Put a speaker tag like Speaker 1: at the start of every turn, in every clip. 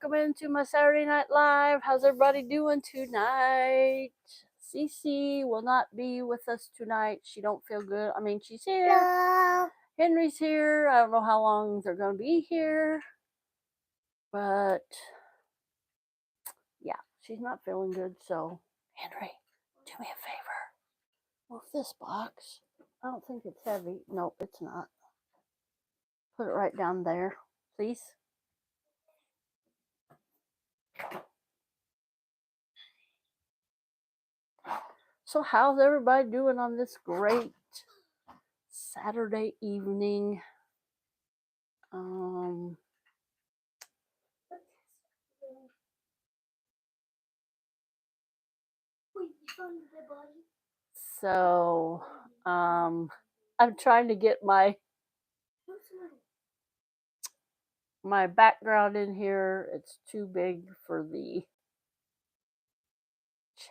Speaker 1: welcome into my Saturday Night Live. How's everybody doing tonight? Cece will not be with us tonight. She don't feel good. I mean, she's here.
Speaker 2: Hello.
Speaker 1: Henry's here. I don't know how long they're going to be here. But, yeah, she's not feeling good. So, Henry, do me a favor. Move this box. I don't think it's heavy. Nope, it's not. Put it right down there, please. So how's everybody doing on this great Saturday evening? So I'm trying to get my background in here. It's too big for the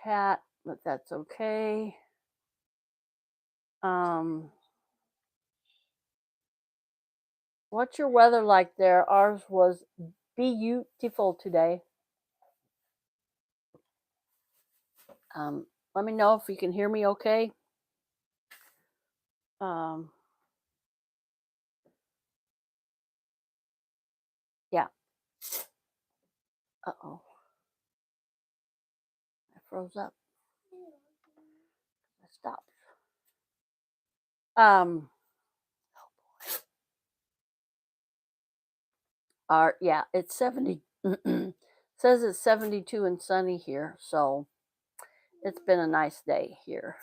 Speaker 1: chat, but that's okay. What's your weather like there? Ours was beautiful today. Let me know if you can hear me okay. Yeah. Uh-oh. I froze up. I stopped. Yeah, it's 70. Says it's 72 and sunny here, so it's been a nice day here.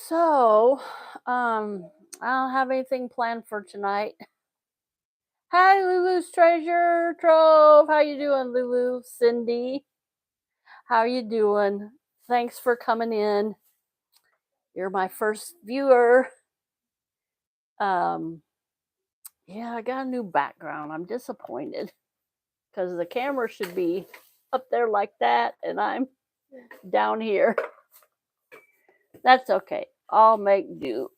Speaker 1: So, I don't have anything planned for tonight. Hi, Lulu's Treasure Trove. How you doing, Lulu? Cindy, how you doing? Thanks for coming in. You're my first viewer. Yeah, I got a new background. I'm disappointed because the camera should be up there like that, and I'm down here. That's okay. I'll make do.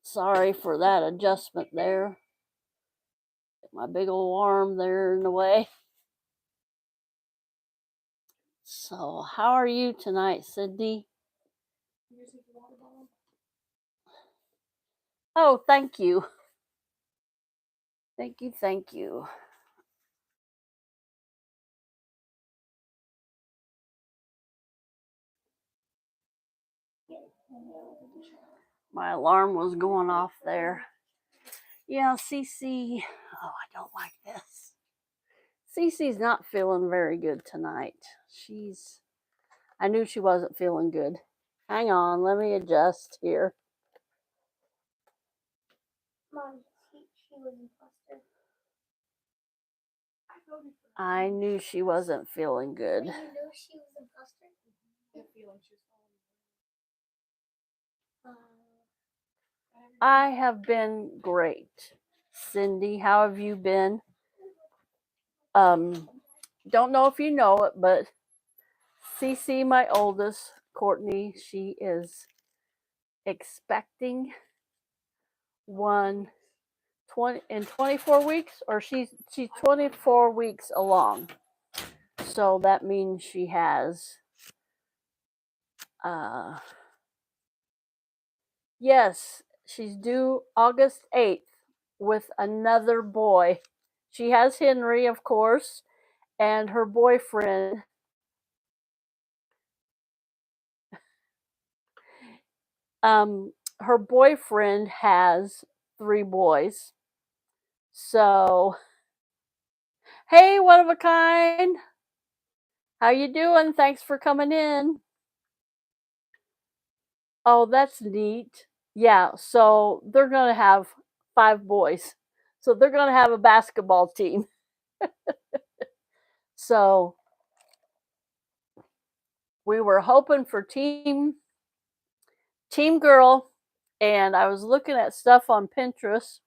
Speaker 1: Sorry for that adjustment there. My big old arm there in the way. So, how are you tonight, Cindy? Oh, thank you. Thank you, thank you. My alarm was going off there. Yeah, Cece. Oh, I don't like this. Cece's not feeling very good tonight. I knew she wasn't feeling good. Hang on, let me adjust here.
Speaker 2: Mom, she was imposter.
Speaker 1: I knew she wasn't feeling good.
Speaker 2: You knew she was imposter?
Speaker 1: I have been great. Cindy, how have you been? Don't know if you know it, but Cece, my oldest, Courtney, she is expecting in 24 weeks, or she's 24 weeks along. So that means she has yes, she's due August 8th with another boy. She has Henry, of course, and her boyfriend. Her boyfriend has 3 boys. So, hey, one of a kind. How you doing? Thanks for coming in. Oh, that's neat. Yeah, so they're going to have 5 boys. So they're going to have a basketball team. So we were hoping for team girl, and I was looking at stuff on Pinterest,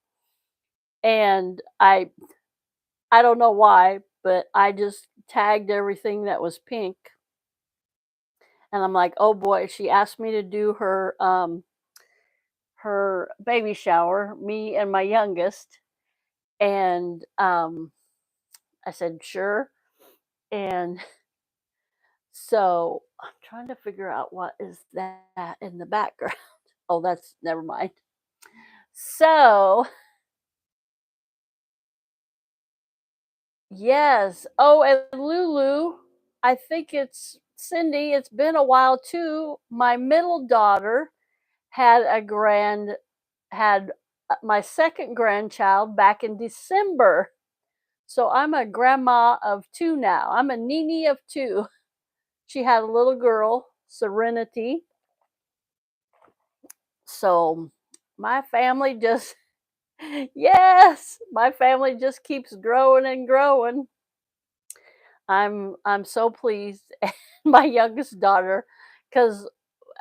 Speaker 1: and I don't know why, but I just tagged everything that was pink. And I'm like, oh boy, she asked me to do her baby shower, me and my youngest. And I said, sure. And so I'm trying to figure out what is that in the background. Oh, that's never mind. So, yes. Oh, and Lulu, I think it's Cindy. It's been a while too. My middle daughter had a grand had my second grandchild back in December. So I'm a grandma of two now. I'm a Nini of two. She had a little girl, Serenity. So my family just yes, my family just keeps growing and growing. I'm so pleased. My youngest daughter, because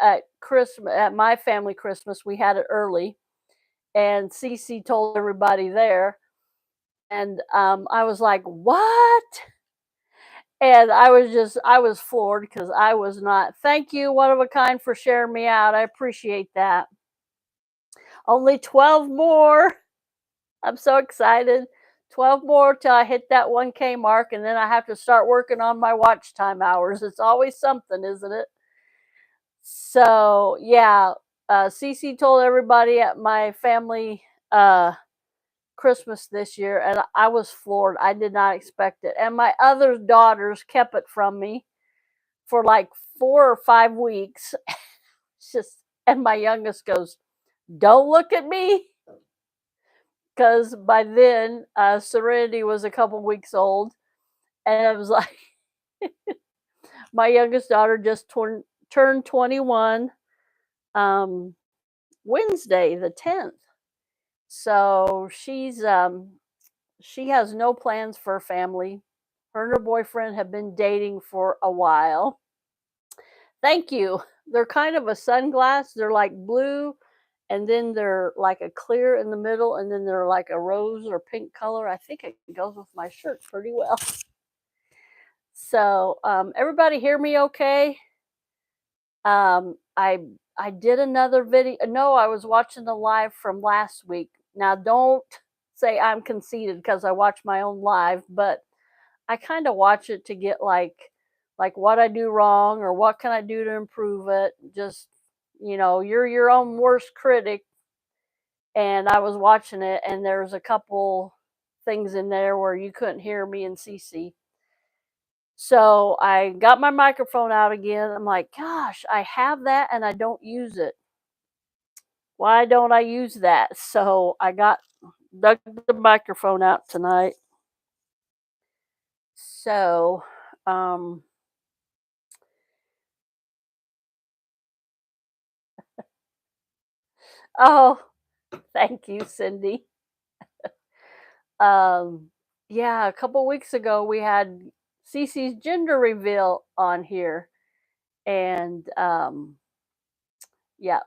Speaker 1: at Christmas, at my family Christmas, we had it early, and Cece told everybody there, and I was like, "What?" And I was floored because I was not. Thank you, one of a kind, for sharing me out. I appreciate that. Only 12 more. I'm so excited. 12 more till I hit that 1K mark, and then I have to start working on my watch time hours. It's always something, isn't it? So, yeah, Cece told everybody at my family Christmas this year, and I was floored. I did not expect it. And my other daughters kept it from me for like 4 or 5 weeks. It's just, and my youngest goes, "Don't look at me," because by then Serenity was a couple weeks old, and it was like my youngest daughter just turned 21 um, Wednesday the 10th. So she has no plans for a family. Her and her boyfriend have been dating for a while. Thank you. They're kind of a sunglass. They're like blue, and then they're like a clear in the middle, and then they're like a rose or pink color. I think it goes with my shirt pretty well. So, everybody hear me okay? Um, I I did another video. No, I was watching the live from last week. Now, don't say I'm conceited because I watch my own live, but I kind of watch it to get like what I do wrong or what can I do to improve it. Just you're your own worst critic. And I was watching it, and there's a couple things in there where you couldn't hear me and Cece. So I got my microphone out again. I'm like, gosh, I have that and I don't use it. Why don't I use that? So I got dug the microphone out tonight. So um oh, thank you, Cindy. Um yeah, a couple weeks ago we had Cece's gender reveal on here, and yeah,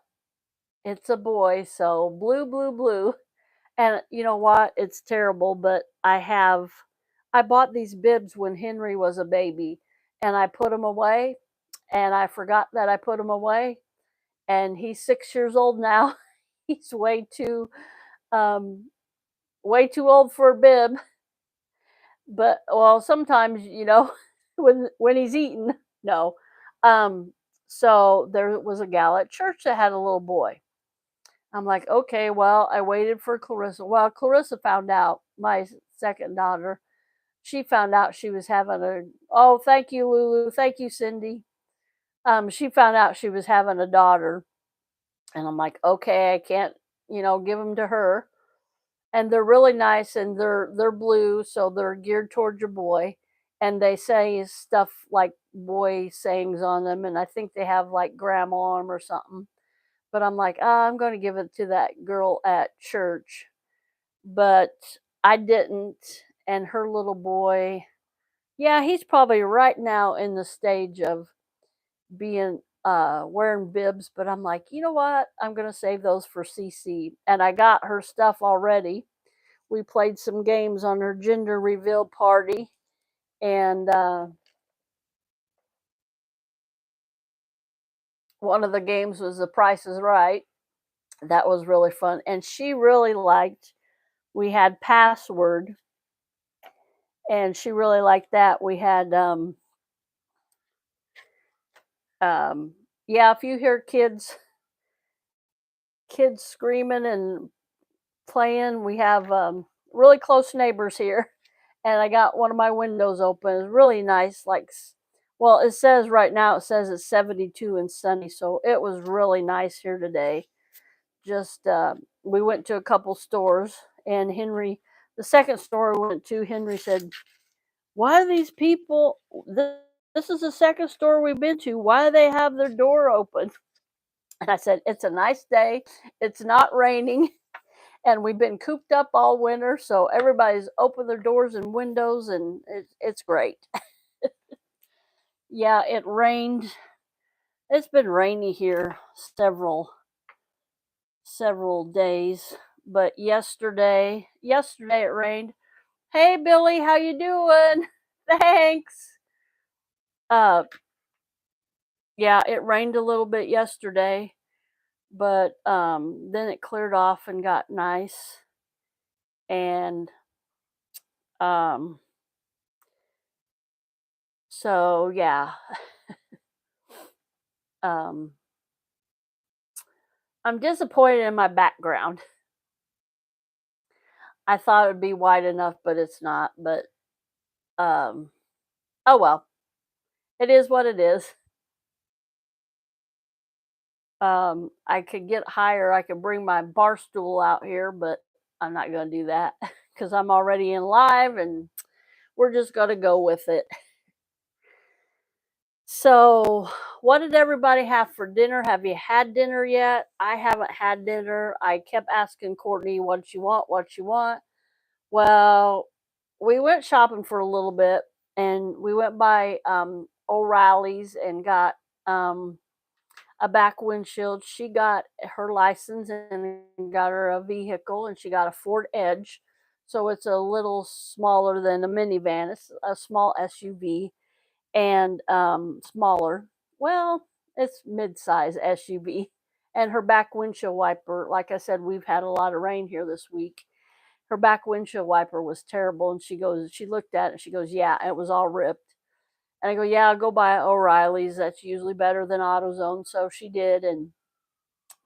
Speaker 1: it's a boy, so blue, blue, blue. And you know what? It's terrible, but I bought these bibs when Henry was a baby, and I put them away, and I forgot that I put them away, and he's 6 years old now. He's um way too old for a bib, but well, sometimes, when he's eating, no. Um so there was a gal at church that had a little boy. I'm like, okay, well, I waited for Clarissa. Well, Clarissa found out, my second daughter, she found out she was having oh, thank you, Lulu. Thank you, Cindy. She found out she was having a daughter. And I'm like, okay, I can't, give them to her. And they're really nice, and they're blue, so they're geared towards your boy. And they say stuff like boy sayings on them, and I think they have like grandma on 'em or something. But I'm like, I'm going to give it to that girl at church. But I didn't. And her little boy, yeah, he's probably right now in the stage of being wearing bibs. But I'm like, you know what? I'm going to save those for CC. And I got her stuff already. We played some games on her gender reveal party. And one of the games was The Price is Right. That was really fun. And she really liked, we had Password, and she really liked that. We had, yeah, if you hear kids screaming and playing, we have really close neighbors here. And I got one of my windows open. It's really nice. Like, well, it says right now, it says it's 72 and sunny. So it was really nice here today. Just, we went to a couple stores, and Henry, the second store we went to, Henry said, why are these people, this is the second store we've been to. Why do they have their door open? And I said, it's a nice day. It's not raining. And we've been cooped up all winter. So everybody's opened their doors and windows, and it's great. Yeah, it rained. It's been rainy here several days. But yesterday it rained. Hey Billy, how you doing? Thanks. Uh yeah, it rained a little bit yesterday, but then it cleared off and got nice. And um so yeah. um I'm disappointed in my background. I thought it'd be wide enough, but it's not. But um oh well. It is what it is. I could get higher. I could bring my bar stool out here, but I'm not going to do that because I'm already in live, and we're just going to go with it. So, what did everybody have for dinner? Have you had dinner yet? I haven't had dinner. I kept asking Courtney, what you want? What you want? Well, we went shopping for a little bit, and we went by O'Reilly's and got a back windshield. She got her license and got her a vehicle, and she got a Ford Edge. So it's a little smaller than a minivan. It's a small SUV, and smaller. Well, it's mid-size SUV. And her back windshield wiper, like I said, we've had a lot of rain here this week. Her back windshield wiper was terrible, and she looked at it, and she goes, yeah, it was all ripped. And I go, yeah, I'll go buy O'Reilly's. That's usually better than AutoZone. So she did, and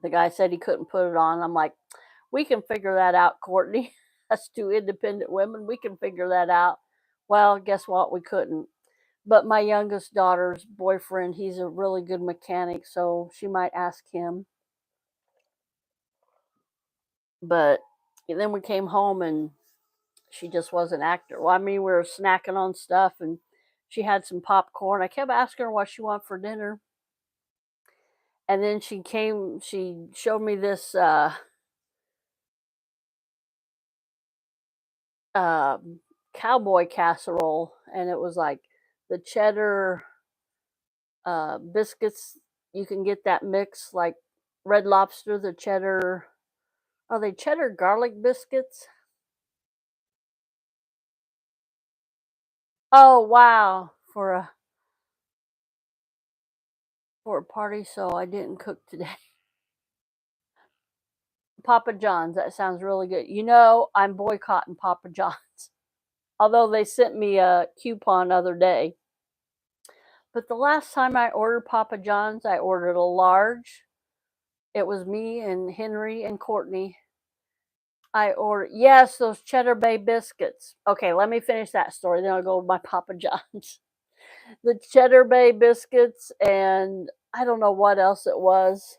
Speaker 1: the guy said he couldn't put it on. I'm like, we can figure that out, Courtney. That's two independent women. We can figure that out. Well, guess what? We couldn't. But my youngest daughter's boyfriend, he's a really good mechanic, so she might ask him. But then we came home, and she just wasn't acting. Well, I mean, we were snacking on stuff, and she had some popcorn. I kept asking her what she wanted for dinner. And then she showed me this cowboy casserole, and it was like the cheddar biscuits. You can get that mix like Red Lobster, the cheddar. Are they cheddar garlic biscuits? Oh wow, for a party, so I didn't cook today. Papa John's, that sounds really good. You know, I'm boycotting Papa John's. Although they sent me a coupon the other day. But the last time I ordered Papa John's, I ordered a large. It was me and Henry and Courtney. I ordered, yes, those Cheddar Bay biscuits. Okay, let me finish that story, then I'll go with my Papa John's. The Cheddar Bay biscuits, and I don't know what else it was.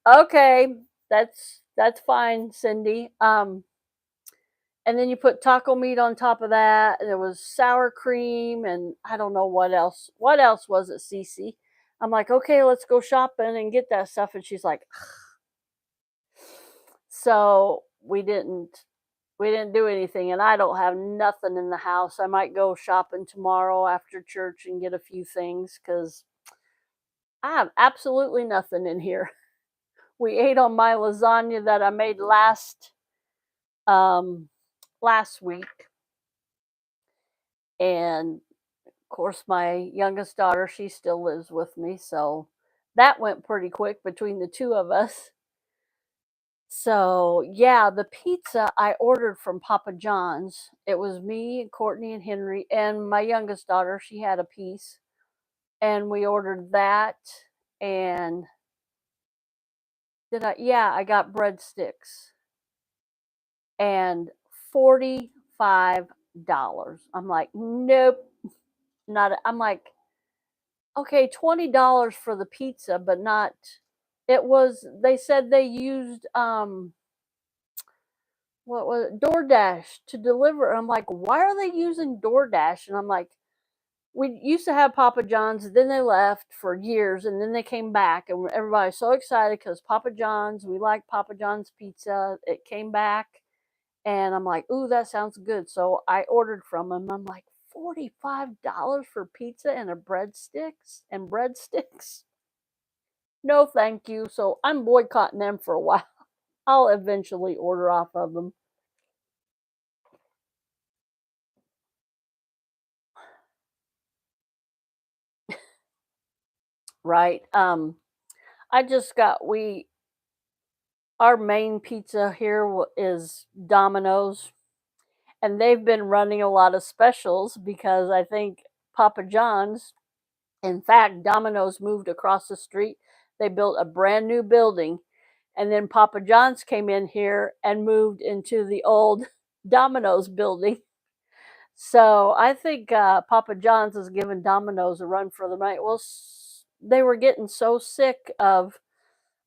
Speaker 1: Okay, that's fine, Cindy. And then you put taco meat on top of that, and there was sour cream, and I don't know what else. What else was it, Cece? I'm like, okay, let's go shopping and get that stuff. And she's like, so we didn't do anything, and I don't have nothing in the house. I might go shopping tomorrow after church and get a few things because I have absolutely nothing in here. We ate on my lasagna that I made last week, And of course, my youngest daughter, she still lives with me. So that went pretty quick between the two of us. So yeah, the pizza I ordered from Papa John's. It was me, Courtney, and Henry, and my youngest daughter. She had a piece, and we ordered that. And did I? Yeah, I got breadsticks and $45. I'm like, nope, not. I'm like, okay, $20 for the pizza, but not. It was. They said they used what was it, DoorDash to deliver. I'm like, why are they using DoorDash? And I'm like, we used to have Papa John's, then they left for years, and then they came back, and everybody's so excited because Papa John's, we like Papa John's pizza. It came back, and I'm like, ooh, that sounds good. So I ordered from them. I'm like, $45 for pizza and a breadsticks. No, thank you. So I'm boycotting them for a while. I'll eventually order off of them. Right. I just got we our main pizza here is Domino's, and they've been running a lot of specials because I think Papa John's, in fact, Domino's moved across the street. They built a brand new building, and then Papa John's came in here and moved into the old Domino's building. So I think Papa John's is giving Domino's a run for the money. Well, they were getting so sick of.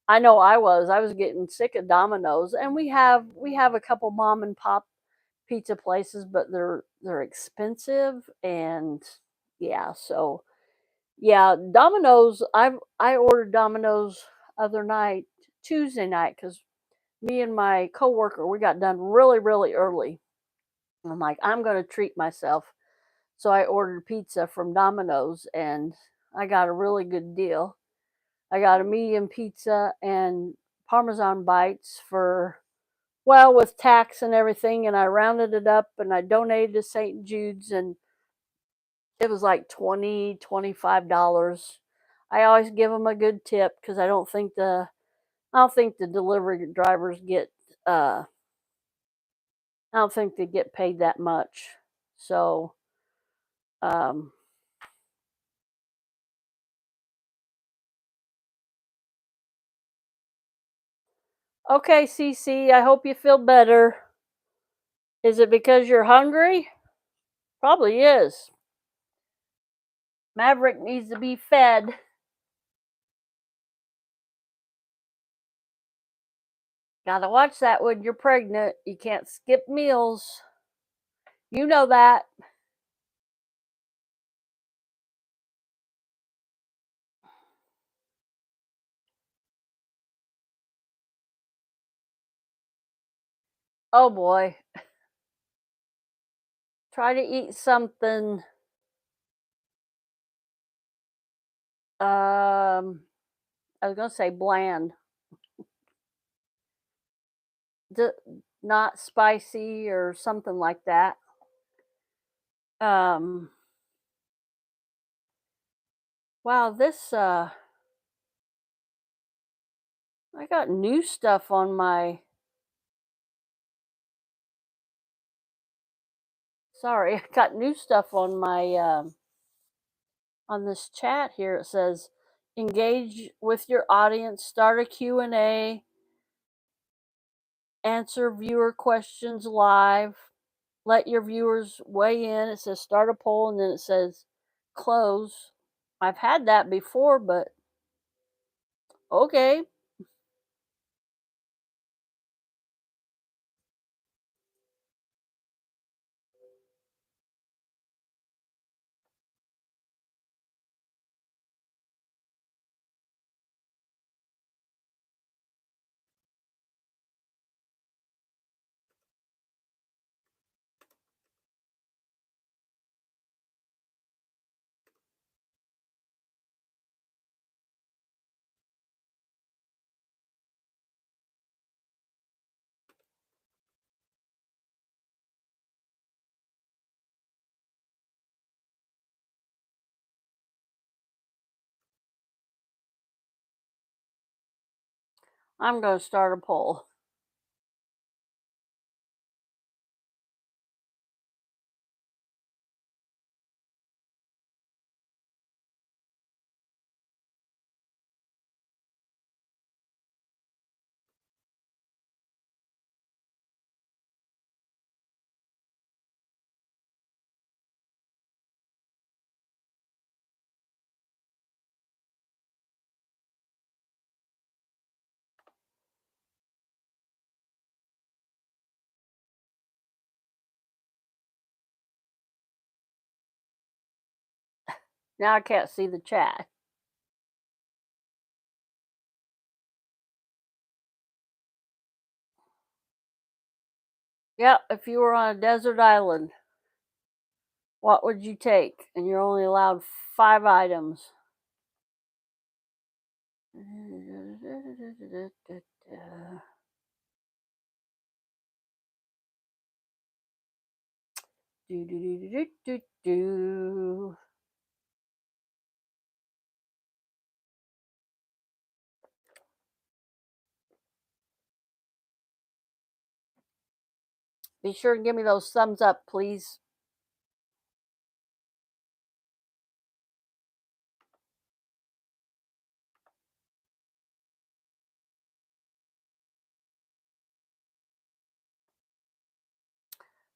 Speaker 1: I know I was. I was getting sick of Domino's, and we have a couple mom and pop pizza places, but they're expensive, and yeah. So yeah, Domino's. I ordered Domino's other night, Tuesday night, because me and my coworker we got done really early. I'm like, I'm gonna treat myself. So I ordered pizza from Domino's and I got a really good deal. I got a medium pizza and Parmesan bites for, well, with tax and everything. And I rounded it up and I donated to St. Jude's and it was like $25. I always give them a good tip because I don't think the delivery drivers get, I don't think they get paid that much. So, um, okay, CC, I hope you feel better. Is it because you're hungry? Probably is. Maverick needs to be fed. Gotta watch that when you're pregnant. You can't skip meals. You know that. Oh boy. Try to eat something. I was gonna say bland. D- Not spicy or something like that. Um, wow, this I got new stuff on my. Sorry, I got new stuff on this chat here. It says engage with your audience, start a Q&A, answer viewer questions live, let your viewers weigh in. It says start a poll and then it says close. I've had that before, but okay. I'm going to start a poll. Now I can't see the chat. Yep, if you were on a desert island, what would you take? And you're only allowed 5 items. Do, do, do, do, do, do. Be sure and give me those thumbs up, please.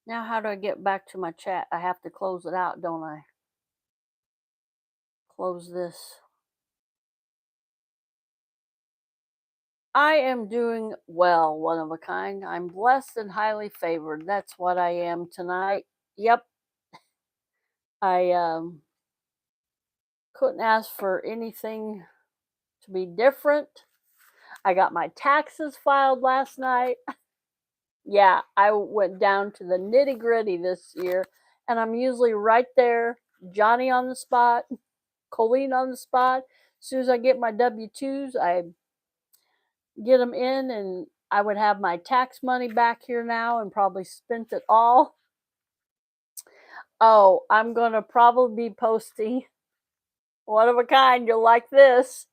Speaker 1: Now, how do I get back to my chat? I have to close it out, don't I? Close this. I am doing well, one of a kind. I'm blessed and highly favored. That's what I am tonight. Yep. I couldn't ask for anything to be different. I got my taxes filed last night. Yeah, I went down to the nitty gritty this year, and I'm usually right there, Johnny on the spot, Colleen on the spot. As soon as I get my W 2s, I get them in, and I would have my tax money back here now and probably spent it all. Oh, I'm going to probably be posting one of a kind. You'll like this.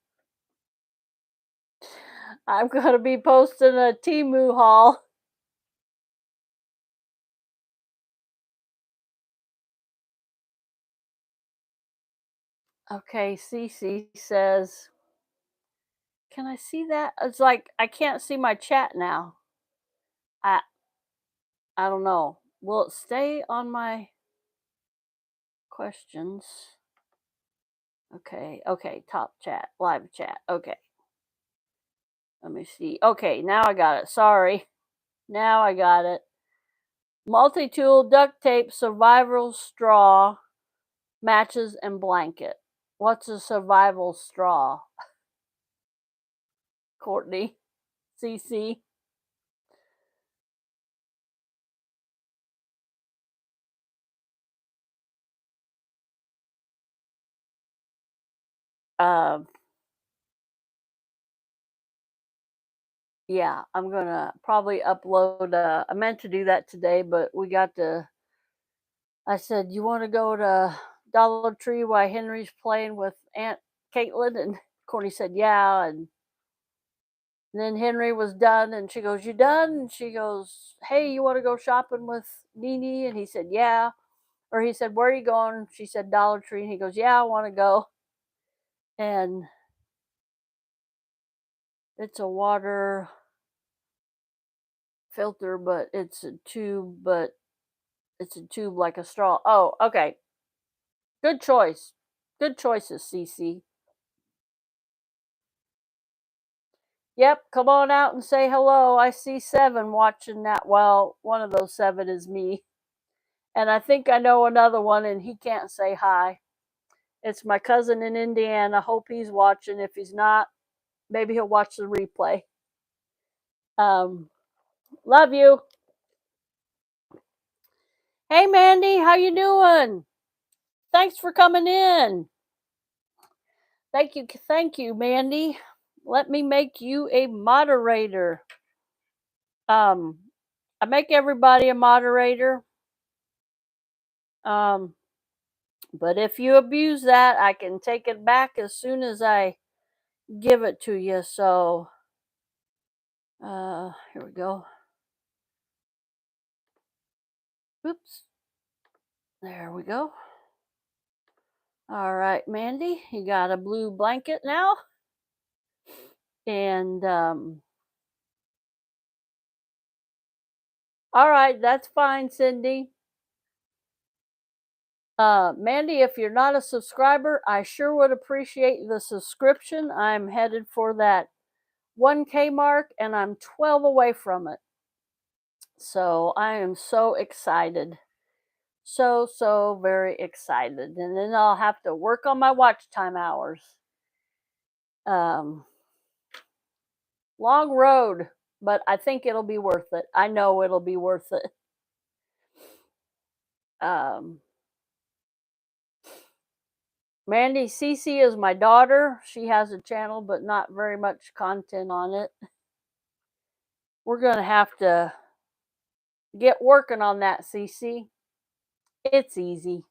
Speaker 1: I'm going to be posting a Temu haul. Okay, Cece says, can I see that? It's like I can't see my chat now. I I don't know. Will it stay on my questions? Okay, top chat, live chat. Okay. Let me see. Okay, now I got it. Sorry. Now I got it. Multi-tool, duct tape, survival straw, matches, and blanket. What's a survival straw? Courtney, CC. Uh, yeah, I'm gonna probably upload. I meant to do that today, but we got to. I said, "You want to go to Dollar Tree while Henry's playing with Aunt Caitlin?" And Courtney said, "Yeah." And then Henry was done, and she goes, "You done?" And she goes, "Hey, you want to go shopping with Nene?" And he said, "Yeah." Or he said, "Where are you going?" She said, "Dollar Tree." And he goes, "Yeah, I want to go." And it's a water filter, but it's a tube, like a straw. Oh, okay. Good choice. Good choices, CC. Yep, come on out and say hello. I see 7 watching that. Well, one of those 7 is me. And I think I know another one, and he can't say hi. It's my cousin in Indiana. Hope he's watching. If he's not, maybe he'll watch the replay. Love you. Hey, Mandy, how you doing? Thanks for coming in. Thank you, Mandy. Let me make you a moderator. I make everybody a moderator. But if you abuse that, I can take it back as soon as I give it to you. So Here we go. Oops. There we go. All right, Mandy, you got a blue blanket now. And all right, that's fine, Cindy. Mandy, if you're not a subscriber, I sure would appreciate the subscription. I'm headed for that 1K mark and I'm 12 away from it. So I am so excited. So very excited. And then I'll have to work on my watch time hours. Um, long road, but I think it'll be worth it. I know it'll be worth it. Mandy Cece is my daughter. She has a channel, but not very much content on it. We're going to have to get working on that, Cece. It's easy.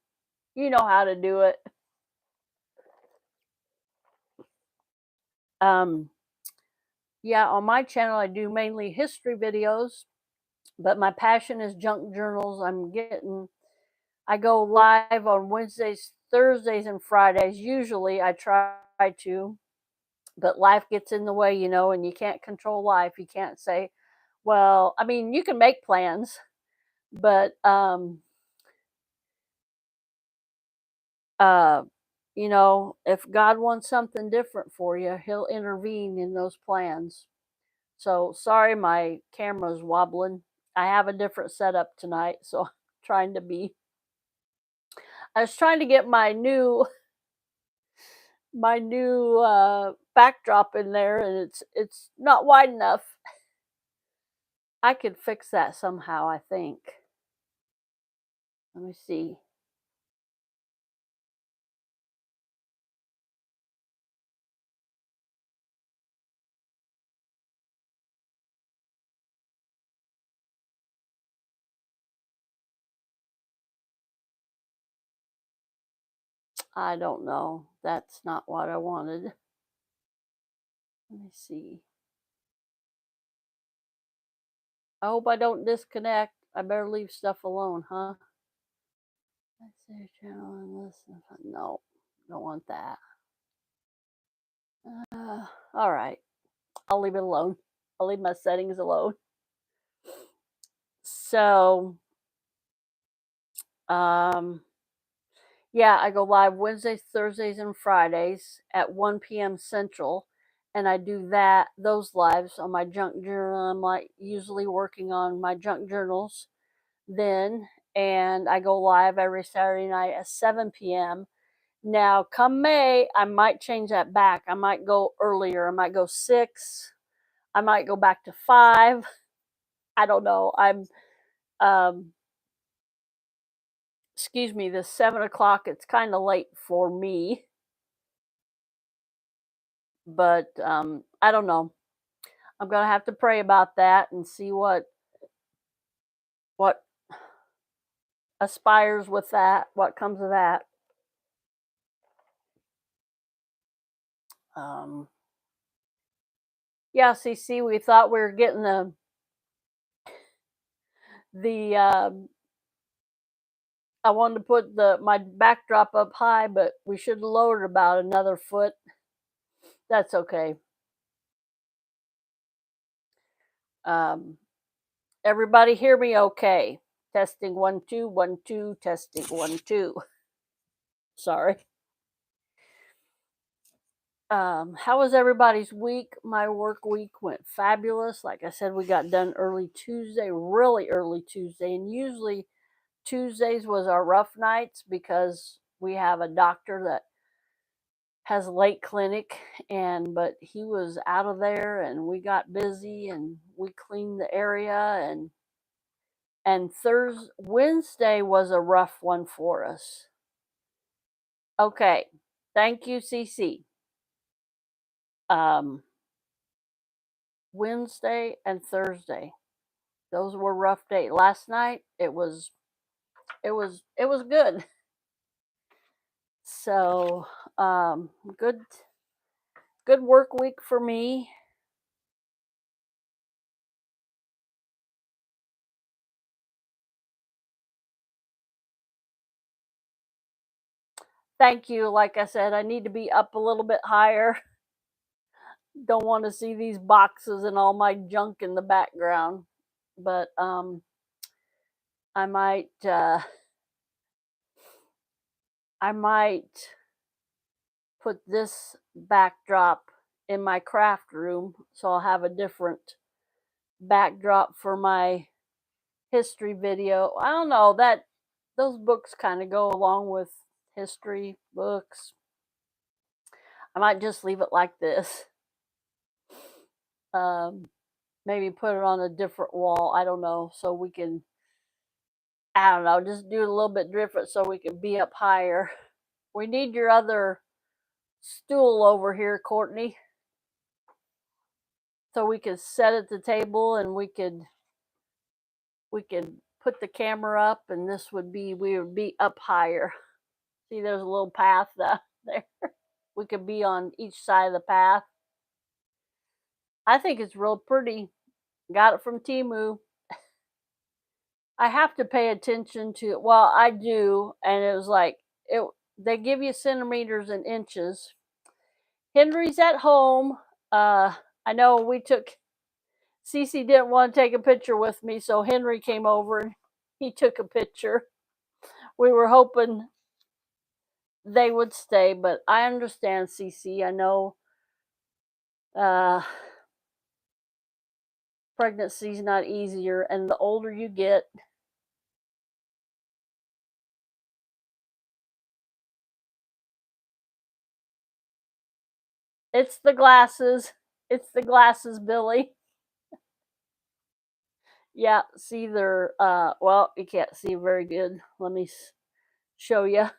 Speaker 1: You know how to do it. Yeah, on my channel, I do mainly history videos, but my passion is junk journals. I go live on Wednesdays, Thursdays, and Fridays. Usually I try to, but life gets in the way, you know, and you can't control life. You can't say, well, I mean, you can make plans, but, uh, you know, if God wants something different for you, He'll intervene in those plans. So sorry, my camera's wobbling. I have a different setup tonight, so I'm trying to be. I was trying to get my new backdrop in there, and it's not wide enough. I could fix that somehow, I think. Let me see. I don't know. That's not what I wanted. Let me see. I hope I don't disconnect. I better leave stuff alone, huh? Let's see, channel and listen. No, don't want that. All right. I'll leave it alone. I'll leave my settings alone. So, yeah, I go live Wednesdays, Thursdays, and Fridays at 1 p.m. Central. And I do those lives on my junk journal. I'm like usually working on my junk journals then. And I go live every Saturday night at 7 p.m. Now, come May, I might change that back. I might go earlier. I might go 6. I might go back to 5. I don't know. Um, excuse me, the 7 o'clock, it's kind of late for me, but I don't know. I'm gonna have to pray about that and see what aspires with that, what comes of that. Um, yeah, CC, we thought we were getting the I wanted to put my backdrop up high, but we should have lowered about another foot. That's okay. Um, everybody hear me okay? Testing 1 2 1 2 testing 1 2. Sorry. How was everybody's week? My work week went fabulous. Like I said, we got done early Tuesday, really early Tuesday, and usually Tuesdays was our rough nights because we have a doctor that has a late clinic, and but he was out of there and we got busy and we cleaned the area, and Wednesday was a rough one for us. Okay. Thank you, CC. Wednesday and Thursday, those were rough days. Last night it was good. So good work week for me. Thank you. Like I said, I need to be up a little bit higher. Don't want to see these boxes and all my junk in the background. But I might I might put this backdrop in my craft room so I'll have a different backdrop for my history video. I don't know, that those books kind of go along with history books. I might just leave it like this. Um, maybe put it on a different wall. I don't know, so we can. I don't know, just do it a little bit different so we can be up higher. We need your other stool over here, Courtney, so we could set at the table and we could put the camera up, and this would be we would be up higher. See, there's a little path there. We could be on each side of the path. I think it's real pretty. Got it from Temu. I have to pay attention to it. Well, I do, and it was like it. They give you centimeters and inches. Henry's at home. I know we took. Cece didn't want to take a picture with me, so Henry came over and he took a picture. We were hoping they would stay, but I understand, Cece. I know pregnancy's not easier, and the older you get, it's the glasses. It's the glasses, Billy. Yeah, see, they're well, you can't see very good. Let me show you.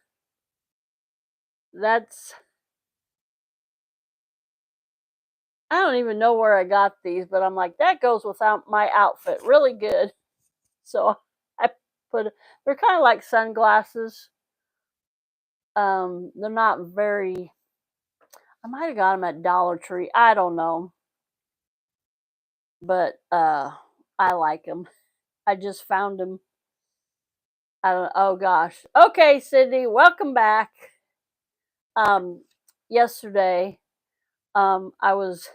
Speaker 1: That's I don't even know where I got these, but I'm like, that goes without my outfit really good. So I they're kind of like sunglasses. They're not very. I might have got them at Dollar Tree. I don't know, but I like them. I just found them. I don't. Oh gosh. Okay, Sydney, welcome back. Um, yesterday, I was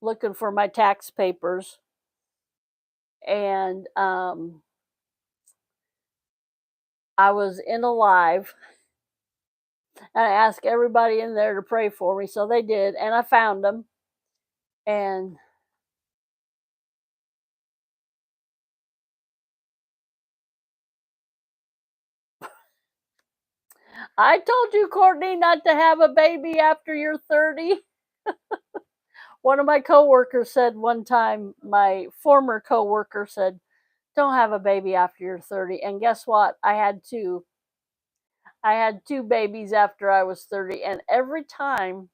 Speaker 1: looking for my tax papers, and I was in a live, and I asked everybody in there to pray for me, so they did, and I found them. And I told you, Courtney, not to have a baby after you're 30. One of my coworkers said one time, my former coworker said, don't have a baby after you're 30. And guess what? I had two. I had two babies after I was 30. And every time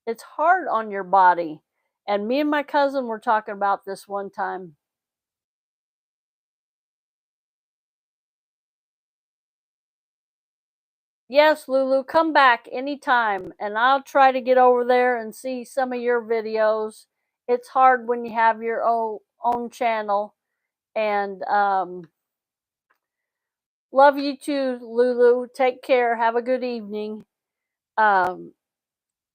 Speaker 1: it's hard on your body. And me and my cousin were talking about this one time. Yes, Lulu, come back anytime and I'll try to get over there and see some of your videos. It's hard when you have your own channel. And love you too, Lulu. Take care. Have a good evening. Um,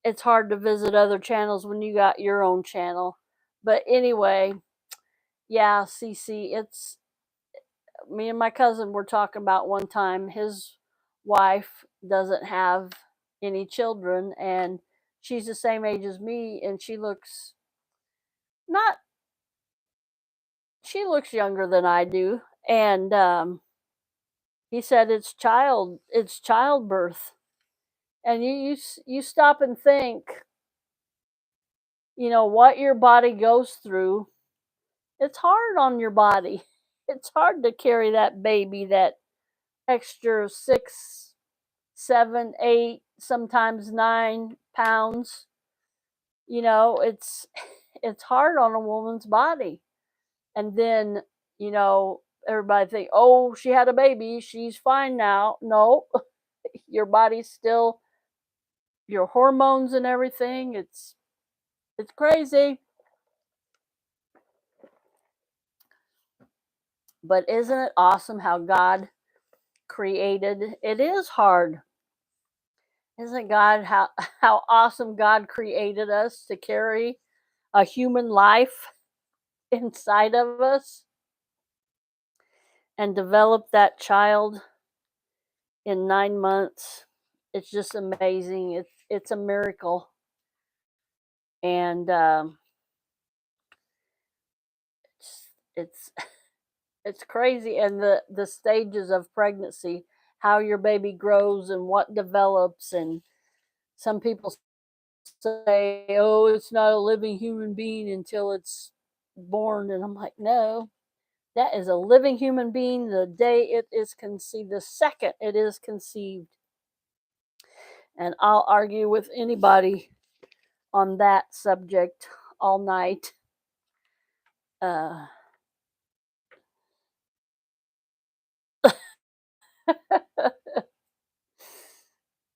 Speaker 1: it's hard to visit other channels when you got your own channel. But anyway, yeah, Cece, it's me and my cousin were talking about one time. His wife doesn't have any children, and she's the same age as me, and not she looks younger than I do. And he said it's childbirth, and you stop and think, what your body goes through. It's hard on your body. It's hard to carry that baby, that extra 6, 7, 8, sometimes 9 pounds. It's hard on a woman's body. And then, everybody think, oh, she had a baby, she's fine now. No, your body's still, your hormones and everything. It's crazy. But isn't it awesome how God created? It is hard. Isn't God how awesome God created us to carry a human life inside of us and develop that child in 9 months? It's just amazing. It's a miracle, and it's it's crazy. And the stages of pregnancy, how your baby grows and what develops, and some people say, "Oh, it's not a living human being until it's born," and I'm like, "No, that is a living human being the day it is conceived, the second it is conceived." And I'll argue with anybody on that subject all night. Uh,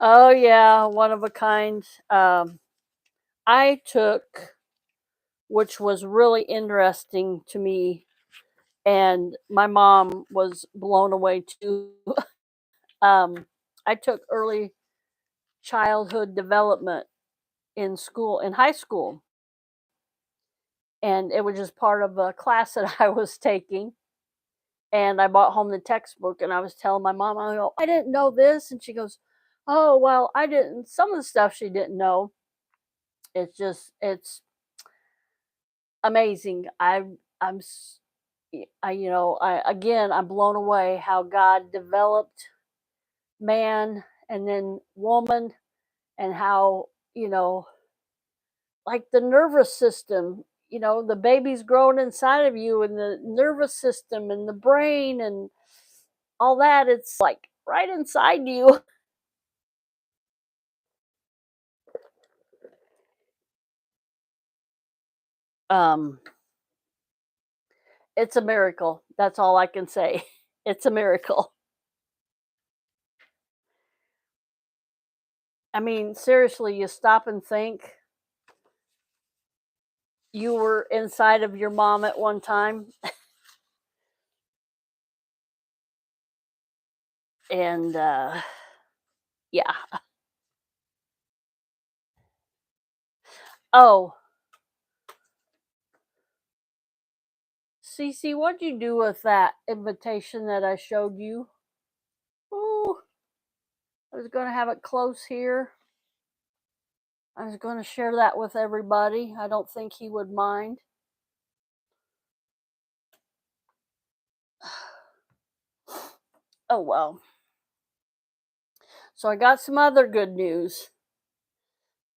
Speaker 1: oh yeah, one of a kind. I took, which was really interesting to me, and my mom was blown away too. Um, I took early childhood development in school, in high school, and it was just part of a class that I was taking. And I brought home the textbook, and I was telling my mom, I go, "I didn't know this," and she goes, "Oh well, I didn't." Some of the stuff she didn't know. It's amazing. I'm I again, I'm blown away how God developed man and then woman, and how, like the nervous system, the baby's growing inside of you, and the nervous system and the brain and all that, it's like right inside you. Um it's a miracle. That's all I can say. It's a miracle. I mean, seriously, you stop and think you were inside of your mom at one time, and yeah. Oh, Cece, what'd you do with that invitation that I showed you? Oh, I was going to have it close here. I was going to share that with everybody. I don't think he would mind. Oh, well. So I got some other good news.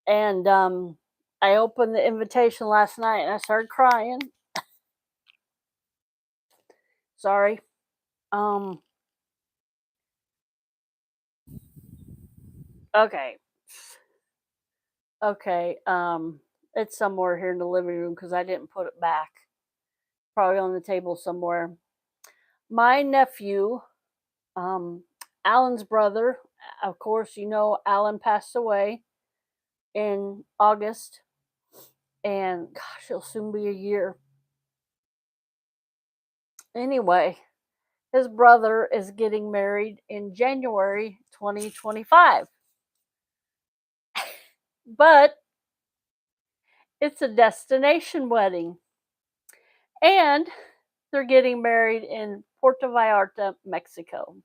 Speaker 1: And I opened the invitation last night and I started crying. Sorry. Um, okay. Okay. It's somewhere here in the living room because I didn't put it back. Probably on the table somewhere. My nephew, um, Alan's brother, of course, Alan passed away in August, and gosh, it'll soon be a year. Anyway, his brother is getting married in January 2025, but it's a destination wedding, and they're getting married in Puerto Vallarta, Mexico.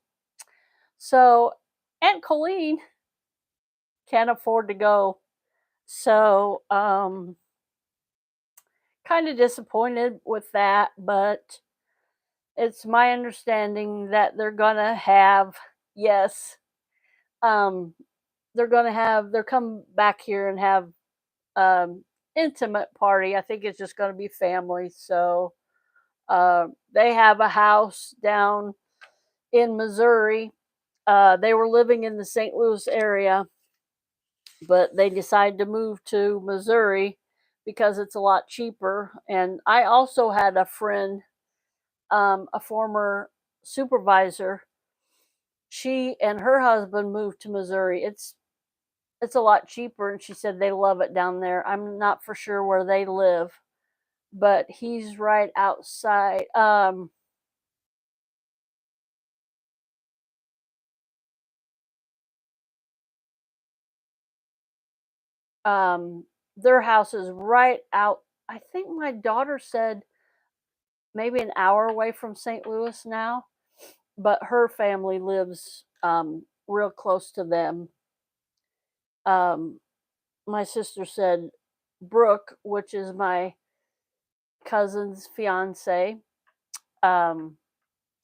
Speaker 1: So Aunt Colleen can't afford to go. So kind of disappointed with that, but it's my understanding that they're gonna have, yes, um they're come back here and have um intimate party. I think it's just gonna be family. So they have a house down in Missouri. They were living in the St. Louis area, but they decided to move to Missouri because it's a lot cheaper. And I also had a friend, a former supervisor. She and her husband moved to Missouri. It's a lot cheaper, and she said they love it down there. I'm not for sure where they live, but he's right outside. their house is right out. I think my daughter said maybe an hour away from St. Louis now, but her family lives real close to them. Um, my sister said Brooke, which is my cousin's fiance. Um,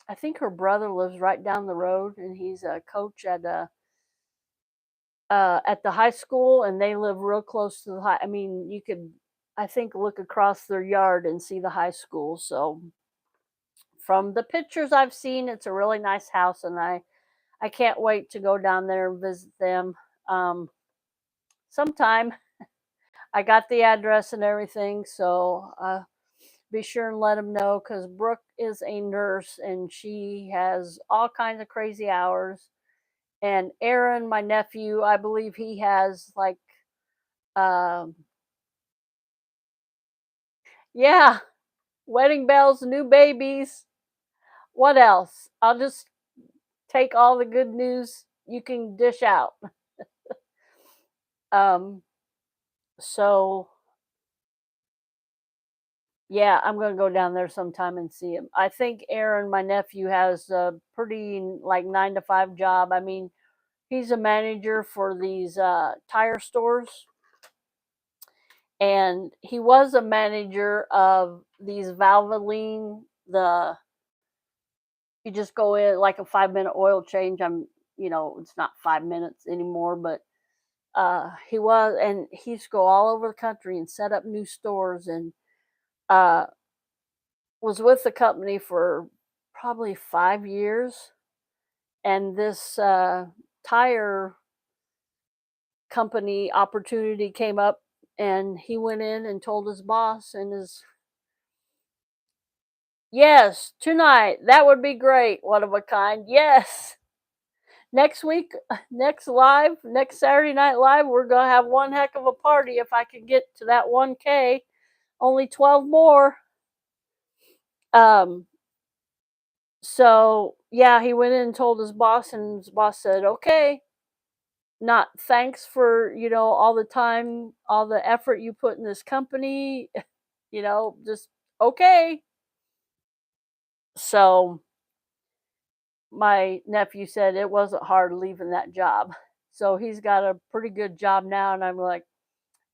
Speaker 1: I think her brother lives right down the road, and he's a coach at the high school, and they live real close to the high. I mean, you could, I think, look across their yard and see the high school. So from the pictures I've seen, it's a really nice house, and I can't wait to go down there and visit them sometime. I got the address and everything, so be sure and let them know because Brooke is a nurse and she has all kinds of crazy hours. And Aaron, my nephew, I believe he has like, um, yeah, wedding bells, new babies. What else? I'll just take all the good news you can dish out. Um, so yeah, I'm gonna go down there sometime and see him. I think Aaron, my nephew, has a pretty like 9 to 5 job. I mean, he's a manager for these tire stores, and he was a manager of these Valvoline. The you just go in like a 5 minute oil change. It's not 5 minutes anymore, but he was, and he used to go all over the country and set up new stores, and uh, was with the company for probably 5 years. And this tire company opportunity came up, and he went in and told his boss and his, yes, tonight, that would be great, one of a kind, yes. Next week, next Saturday Night Live, we're gonna have one heck of a party if I can get to that 1K. Only 12 more. Um, so yeah, he went in and told his boss, and his boss said, "Okay, not thanks for all the time, all the effort you put in this company, just okay." So my nephew said it wasn't hard leaving that job. So he's got a pretty good job now, and I'm like,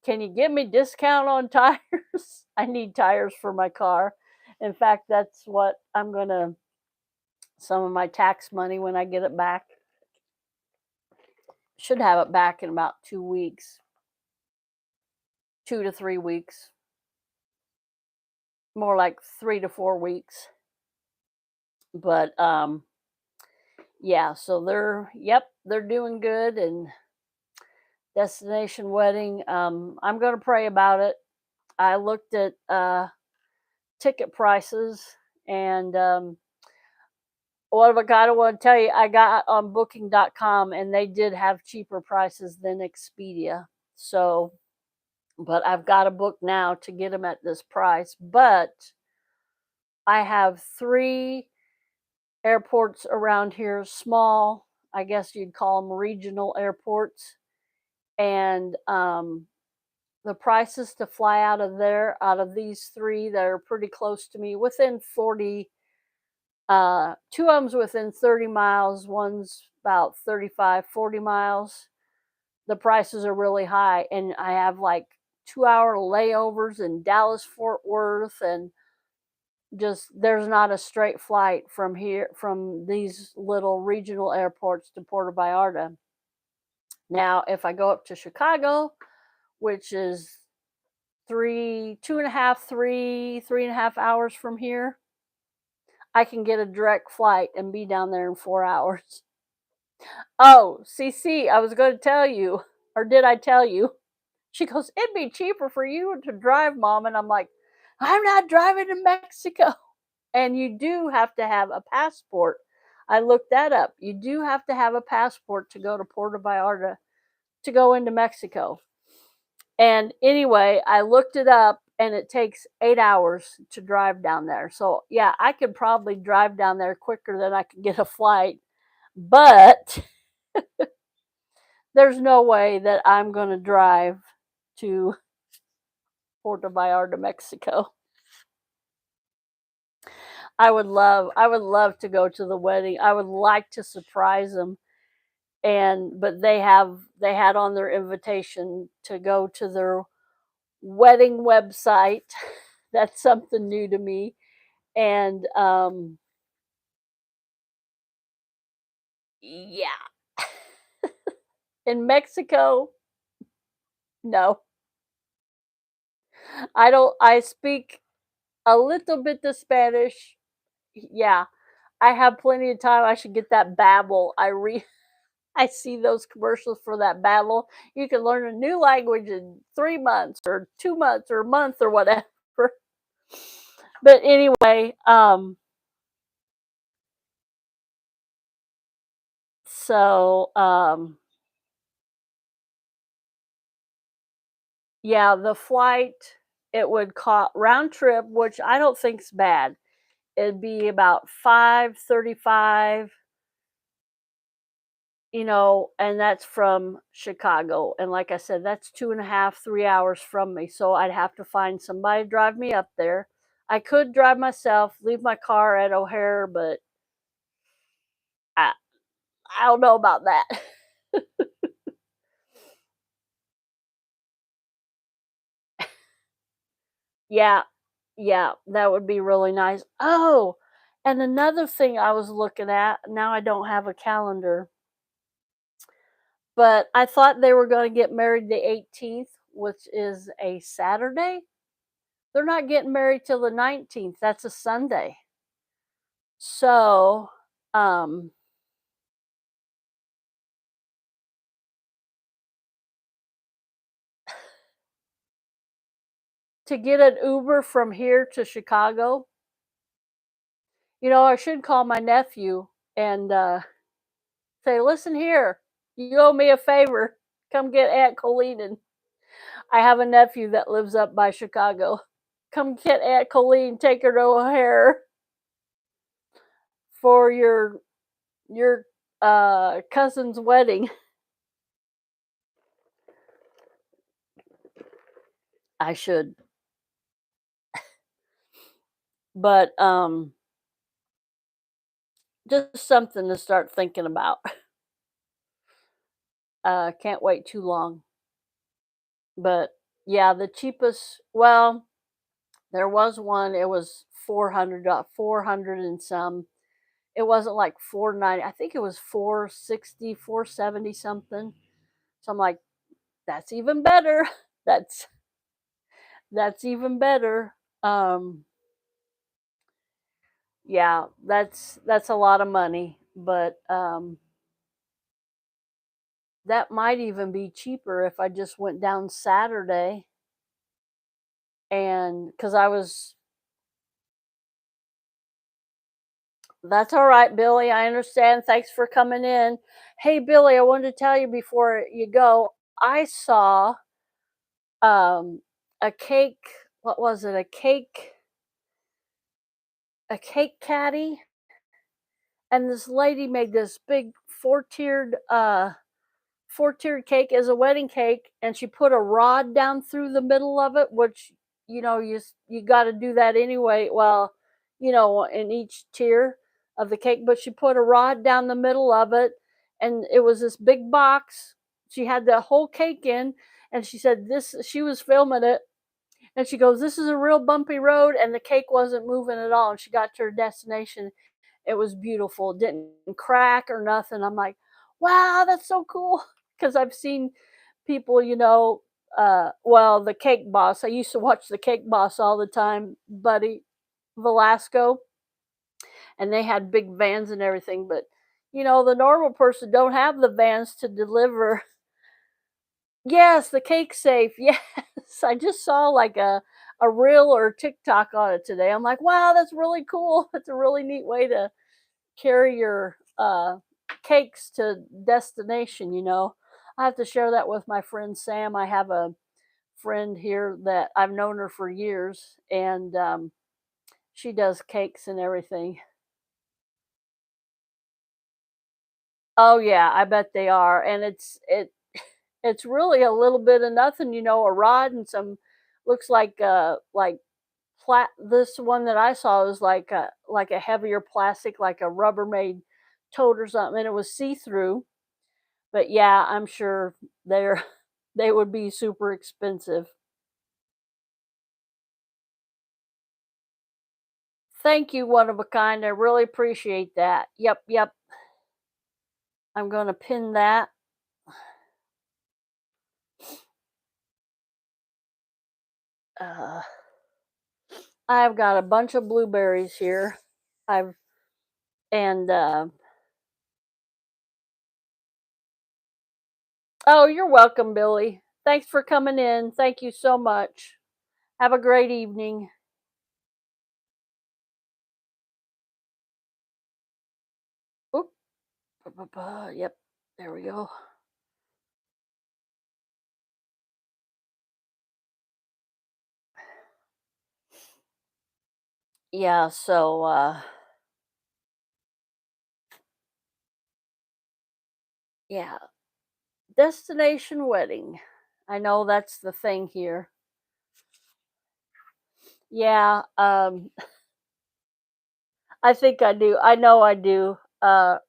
Speaker 1: can you give me discount on tires? I need tires for my car. In fact, that's what I'm gonna, some of my tax money when I get it back. Should have it back in about 2 weeks, 2 to 3 weeks, more like 3 to 4 weeks. But yeah, so they're doing good. And destination wedding, I'm gonna pray about it. I looked at ticket prices, and what have I got? I want to tell you, I got on booking.com, and they did have cheaper prices than Expedia. So, but I've got a book now to get them at this price. But I have 3 airports around here, small, I guess you'd call them regional airports. And the prices to fly out of there, out of these 3 that are pretty close to me, within 40, 2 of them's within 30 miles, one's about 35, 40 miles. The prices are really high, and I have like 2 hour layovers in Dallas, Fort Worth, and just there's not a straight flight from here, from these little regional airports to Puerto Vallarta. Now, if I go up to Chicago, which is 3.5 hours from here, I can get a direct flight and be down there in 4 hours. Oh, CC, I was going to tell you, or did I tell you? She goes, it'd be cheaper for you to drive, Mom. And I'm like, I'm not driving to Mexico. And you do have to have a passport. I looked that up. You do have to have a passport to go to Puerto Vallarta, to go into Mexico. And anyway, I looked it up, and it takes 8 hours to drive down there. So yeah, I could probably drive down there quicker than I could get a flight. But there's no way that I'm going to drive to Puerto Vallarta, Mexico. I would love to go to the wedding. I would like to surprise them, but they had on their invitation to go to their wedding website. That's something new to me. And yeah, in Mexico, no. I speak a little bit of Spanish. Yeah, I have plenty of time. I should get that Babbel. I see those commercials for that Babbel. You can learn a new language in 3 months or 2 months or a month or whatever. But anyway, so yeah, the flight, it would cost round trip, which I don't think's bad. It'd be about 535, and that's from Chicago. And like I said, that's 2.5, 3 hours from me. So I'd have to find somebody to drive me up there. I could drive myself, leave my car at O'Hare, but I I don't know about that. Yeah, yeah, that would be really nice. Oh, and another thing I was looking at, now I don't have a calendar, but I thought they were going to get married the 18th, which is a Saturday. They're not getting married till the 19th. That's a Sunday. So, um, to get an Uber from here to Chicago, I should call my nephew and say, listen here, you owe me a favor. Come get Aunt Colleen. And I have a nephew that lives up by Chicago. Come get Aunt Colleen, take her to O'Hare for your cousin's wedding. I should. But just something to start thinking about. Can't wait too long. But yeah, the cheapest, well, there was one, it was 400, 400 and some. It wasn't like 490. I think it was 460, 470 something. So I'm like, that's even better. That's that's even better. Um yeah, that's a lot of money, but that might even be cheaper if I just went down Saturday, and cuz I was That's all right, Billy. I understand. Thanks for coming in. Hey, Billy, I wanted to tell you before you go, I saw a cake, what was it? A cake caddy, and this lady made this big four-tiered cake as a wedding cake, and she put a rod down through the middle of it, which you got to do that anyway. Well, in each tier of the cake, but she put a rod down the middle of it, and it was this big box. She had the whole cake in, and she said this. She was filming it, and she goes, "This is a real bumpy road," and the cake wasn't moving at all. And she got to her destination. It was beautiful. It didn't crack or nothing. I'm like, wow, that's so cool. Because I've seen people, well, the Cake Boss. I used to watch the Cake Boss all the time, Buddy Velasco, and they had big vans and everything. But the normal person don't have the vans to deliver. Yes, the cake safe. Yes, I just saw like a reel or TikTok on it today. I'm like, wow, that's really cool. It's a really neat way to carry your cakes to destination. I have to share that with my friend Sam. I have a friend here that I've known her for years, and she does cakes and everything. Oh yeah, I bet they are, and It's really a little bit of nothing, a rod and some looks like this one that I saw was like a heavier plastic, like a Rubbermaid tote or something, and it was see-through. But yeah, I'm sure they're they would be super expensive. Thank you, one of a kind. I really appreciate that. Yep, yep. I'm gonna pin that. Uh, I've got a bunch of blueberries here. I've and Oh, you're welcome, Billy. Thanks for coming in. Thank you so much. Have a great evening. Oop. Yep. There we go. Yeah, so yeah, destination wedding. I know that's the thing here. Yeah, I think I do. I know I do.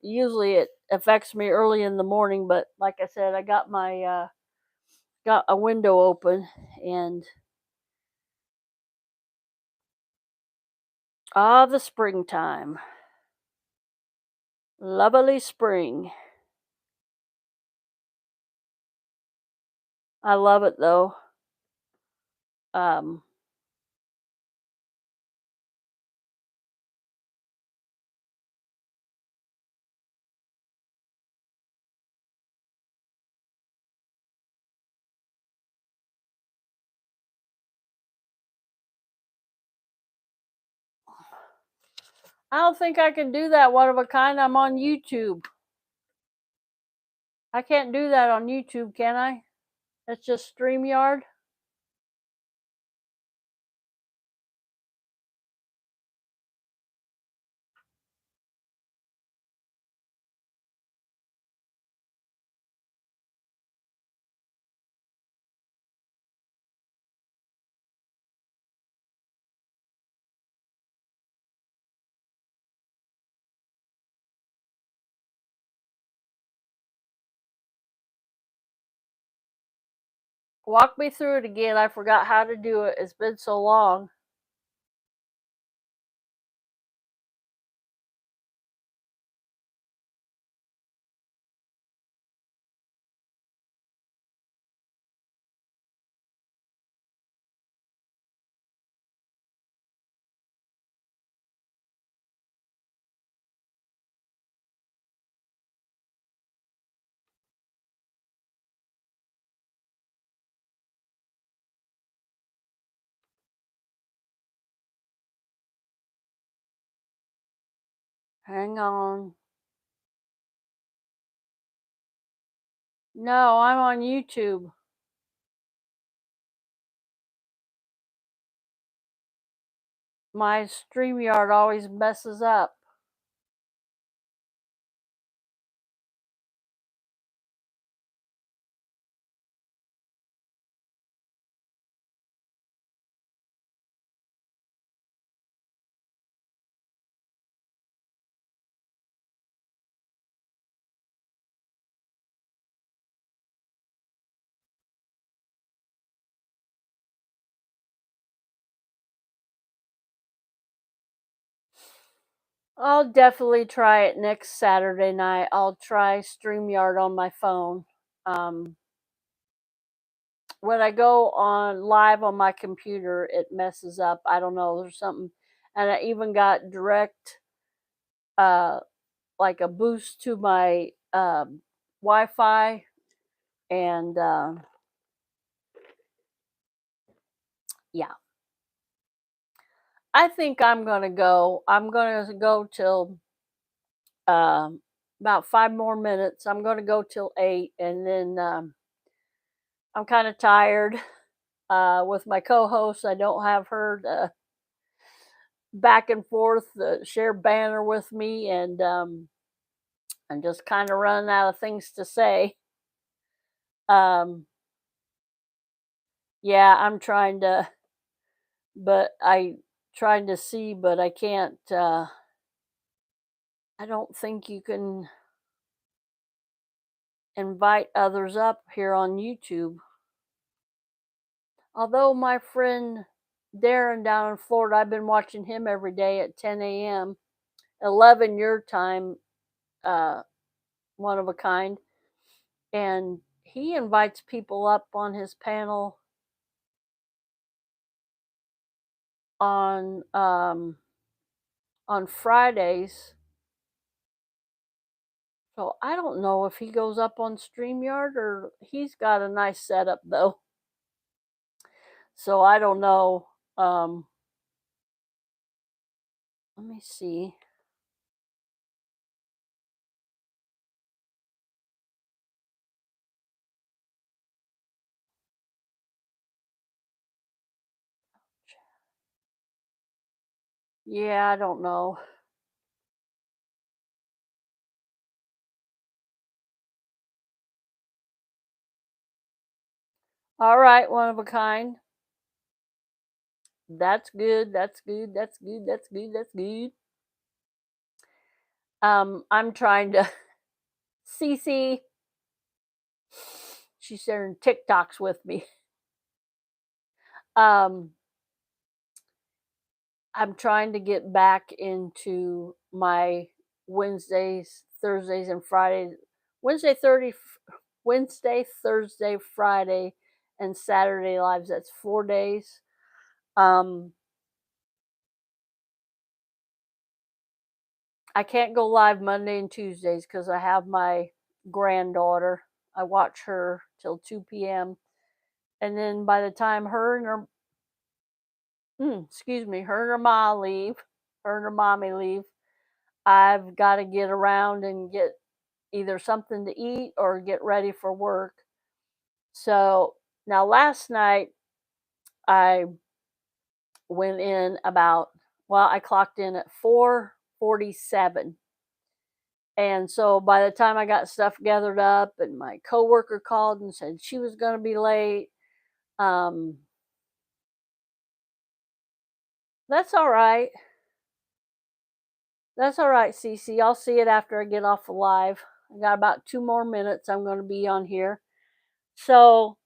Speaker 1: Usually it affects me early in the morning, but like I said, I got a window open and the springtime. Lovely spring. I love it though. Um I don't think I can do that one of a kind. I'm on YouTube. I can't do that on YouTube, can I? It's just StreamYard. Walk me through it again. I forgot how to do it. It's been so long. Hang on. No, I'm on YouTube. My StreamYard always messes up. I'll definitely try it next Saturday night. I'll try StreamYard on my phone. Um, when I go on live on my computer, it messes up. I don't know. There's something, and I even got direct, uh, like a boost to my Wi-Fi, and yeah, I think I'm gonna go. I'm gonna go till um, about 5 more minutes. I'm gonna go till 8, and then I'm kind of tired. With my co-host, I don't have her to back and forth share banner with me, and I'm just kind of running out of things to say. Yeah, I'm trying to, but trying to see, but I can't. I don't think you can invite others up here on YouTube. Although my friend Darren down in Florida, I've been watching him every day at 10 a.m., 11 your time, uh, one of a kind. And he invites people up on his panel on Fridays. So I don't know if he goes up on StreamYard, or he's got a nice setup though. So I don't know. Let me see. Yeah, I don't know. All right, one of a kind. That's good. That's good. That's good. That's good. That's good. I'm trying to Cece. She's sharing TikToks with me. Um, I'm trying to get back into my Wednesdays, Thursdays, and Fridays. Wednesday, 30, Wednesday, Thursday, Friday, and Saturday lives. That's 4 days. Um, I can't go live Monday and Tuesdays because I have my granddaughter. I watch her till 2 p.m. And then by the time her and her, excuse me, her and her mom leave, her and her mommy leave, I've got to get around and get either something to eat or get ready for work. So now last night I went in about, well, I clocked in at 4:47. And so by the time I got stuff gathered up and my coworker called and said she was going to be late, um, that's all right. That's all right, Cece. I'll see it after I get off the live. I got about 2 more minutes. I'm going to be on here. So,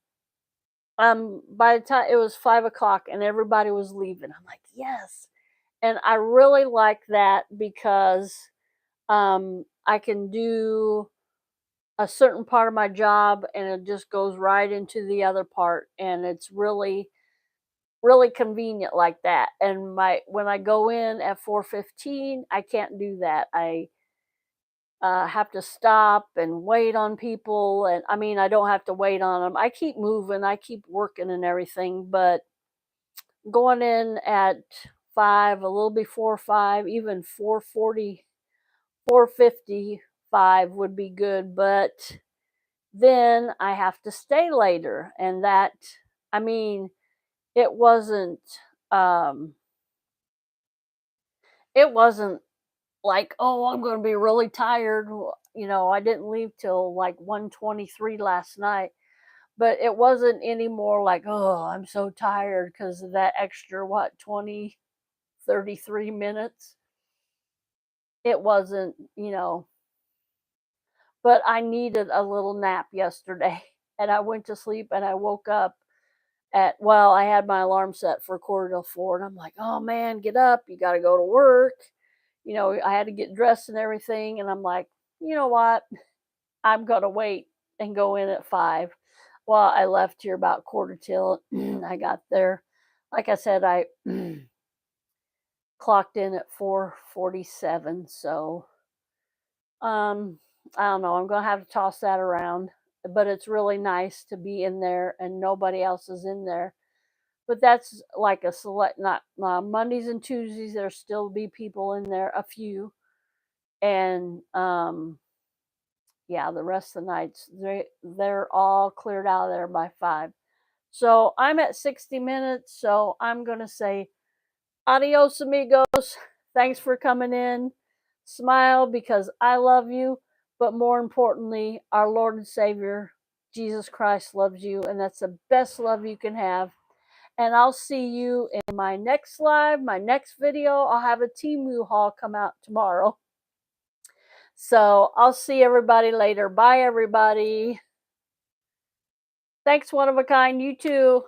Speaker 1: by the time it was 5 o'clock and everybody was leaving, I'm like, yes. And I really like that because I can do a certain part of my job and it just goes right into the other part, and it's really really convenient like that. And my when I go in at 4:15, I can't do that. I have to stop and wait on people, and I mean I don't have to wait on them. I keep moving, I keep working and everything, but going in at 5, a little before 5, even 4:40, 4:55 would be good, but then I have to stay later, and that, I mean, it wasn't um it wasn't like, oh, I'm going to be really tired. I didn't leave till like 1:23 last night, but it wasn't any more like, oh, I'm so tired because of that extra, what, 20, 33 minutes. It wasn't, but I needed a little nap yesterday. And I went to sleep and I woke up at, well, I had my alarm set for 4:45, and I'm like, oh man, get up, you got to go to work. I had to get dressed and everything, and I'm like, you know what, I'm gonna wait and go in at 5. Well, I left here about quarter till. I got there, like I said, I clocked in at 4:47. So I don't know, I'm gonna have to toss that around, but it's really nice to be in there and nobody else is in there. But that's like a select, not Mondays and Tuesdays. There still be people in there, a few, and yeah, the rest of the nights they're all cleared out of there by 5. So I'm at 60 minutes. So I'm gonna say adios, amigos. Thanks for coming in. Smile because I love you, but more importantly, our Lord and Savior Jesus Christ loves you, and that's the best love you can have. And I'll see you in my next live, my next video. I'll have a Temu haul come out tomorrow. So I'll see everybody later. Bye, everybody. Thanks, One of a Kind. You too.